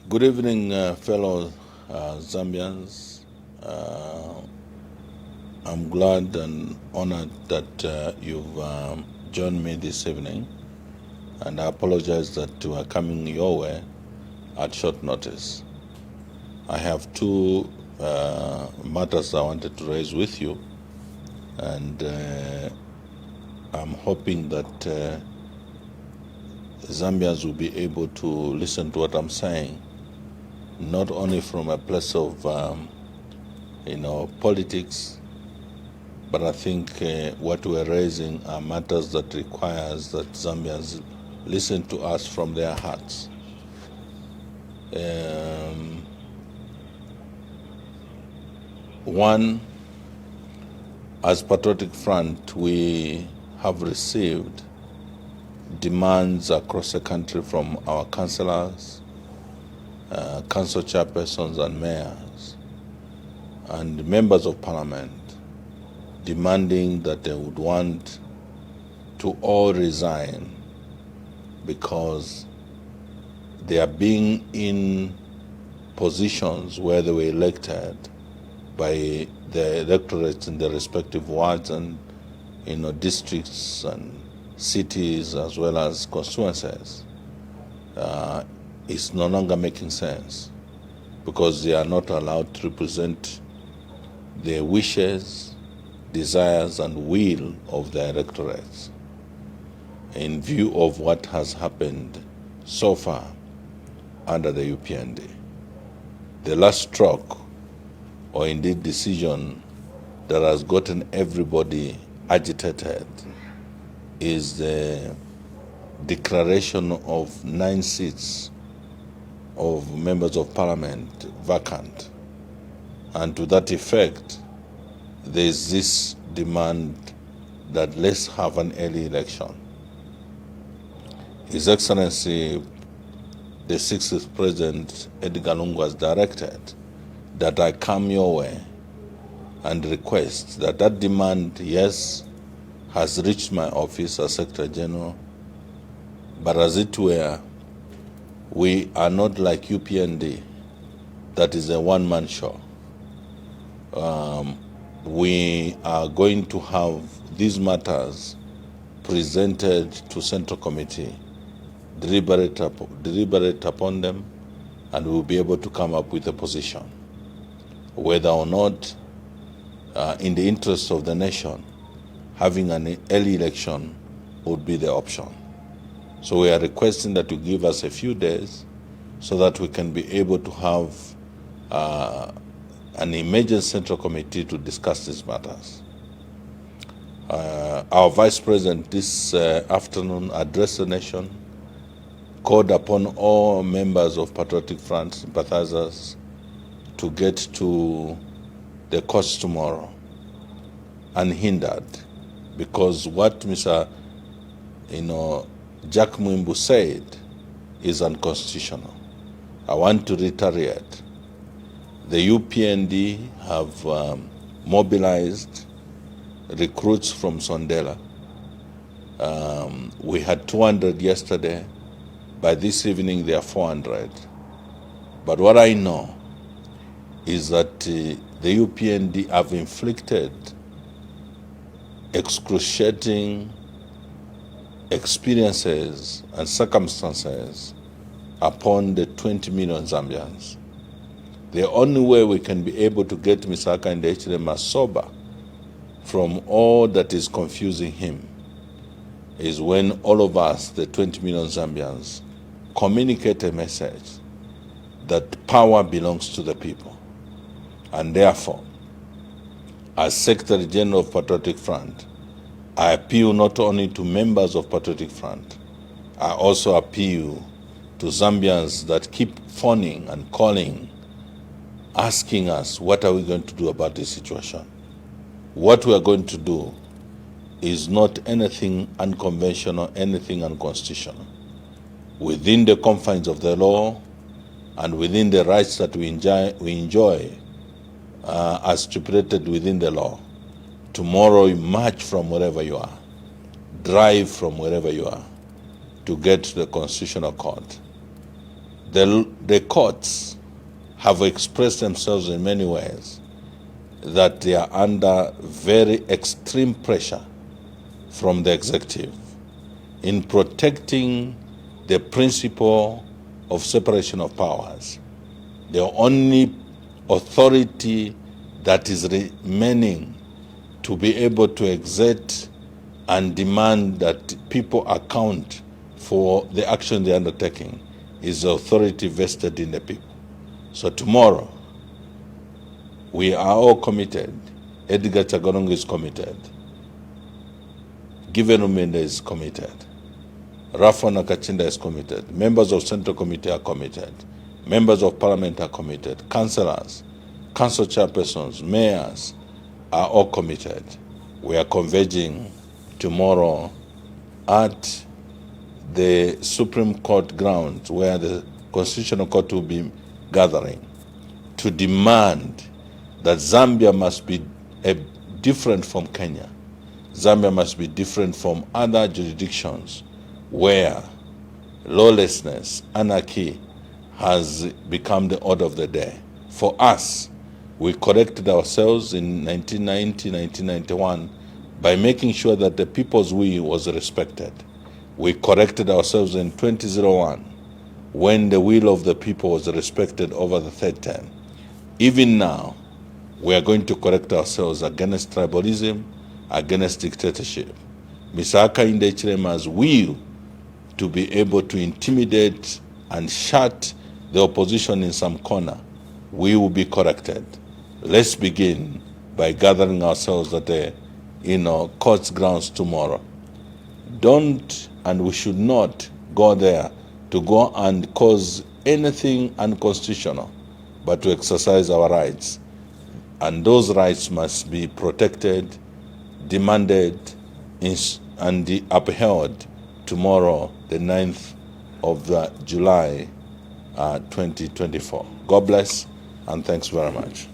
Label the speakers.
Speaker 1: Good evening, fellow Zambians. I'm glad and honored that you've joined me this evening, and I apologize that we are coming your way at short notice. I have two matters I wanted to raise with you, and I'm hoping that Zambians will be able to listen to what I'm saying, not only from a place of politics, but I think what we're raising are matters that requires that Zambians listen to us from their hearts. One, as Patriotic Front, we have received demands across the country from our councillors, council chairpersons and mayors, and members of parliament, demanding that they would want to all resign because they are being in positions where they were elected by the electorates in the respective wards and districts and cities as well as constituencies. It's no longer making sense because they are not allowed to represent their wishes, desires and will of their electorates in view of what has happened so far under the UPND. The last stroke, or indeed decision, that has gotten everybody agitated is the declaration of 9 seats of members of parliament vacant. And to that effect, there is this demand that let's have an early election. His Excellency, the 60th President Edgar Lungu, has directed that I come your way and request that that demand, yes, has reached my office as Secretary General, but as it were, we are not like UPND, that is a one-man show. We are going to have these matters presented to Central Committee, deliberate upon them, and we will be able to come up with a position. Whether or not, in the interest of the nation, having an early election would be the option. So we are requesting that you give us a few days so that we can be able to have an emergency Central Committee to discuss these matters. Our Vice President this afternoon addressed the nation, called upon all members of Patriotic Front sympathizers to get to the courts tomorrow unhindered, because what Mr. Jack Mwimbu said is unconstitutional. I want to reiterate, the UPND have mobilized recruits from Sondela. We had 200 yesterday. By this evening, there are 400. But what I know is that the UPND have inflicted excruciating experiences and circumstances upon the 20 million Zambians. The only way we can be able to get Mr. Hakainde Hichilema sober from all that is confusing him is when all of us, the 20 million Zambians, communicate a message that power belongs to the people. And therefore, as Secretary General of Patriotic Front, I appeal not only to members of Patriotic Front, I also appeal to Zambians that keep phoning and calling, asking us, what are we going to do about this situation? What we are going to do is not anything unconventional, anything unconstitutional. Within the confines of the law and within the rights that we enjoy as stipulated within the law, tomorrow you march from wherever you are, drive from wherever you are to get to the Constitutional Court. The the courts have expressed themselves in many ways that they are under very extreme pressure from the executive in protecting the principle of separation of powers. The only authority that is remaining to be able to exert and demand that people account for the action they're undertaking is the authority vested in the people. So tomorrow, we are all committed. Edgar Chagorong is committed. Given Umende is committed. Raphael Nakachinda is committed. Members of Central Committee are committed. Members of Parliament are committed. Councillors, council chairpersons, mayors are all committed. We are converging tomorrow at the Supreme Court grounds where the Constitutional Court will be gathering to demand that Zambia must be different from Kenya. Zambia must be different from other jurisdictions where lawlessness, anarchy has become the order of the day. For us, we corrected ourselves in 1990, 1991 by making sure that the people's will was respected. We corrected ourselves in 2001 when the will of the people was respected over the third term. Even now, we are going to correct ourselves against tribalism, against dictatorship. Mr. Hakainde Hichilema's will to be able to intimidate and shut the opposition in some corner, we will be corrected. Let's begin by gathering ourselves at the court's grounds tomorrow. Don't, and we should not go there to go and cause anything unconstitutional, but to exercise our rights. And those rights must be protected, demanded, and upheld tomorrow, the 9th of July, 2024. God bless, and thanks very much.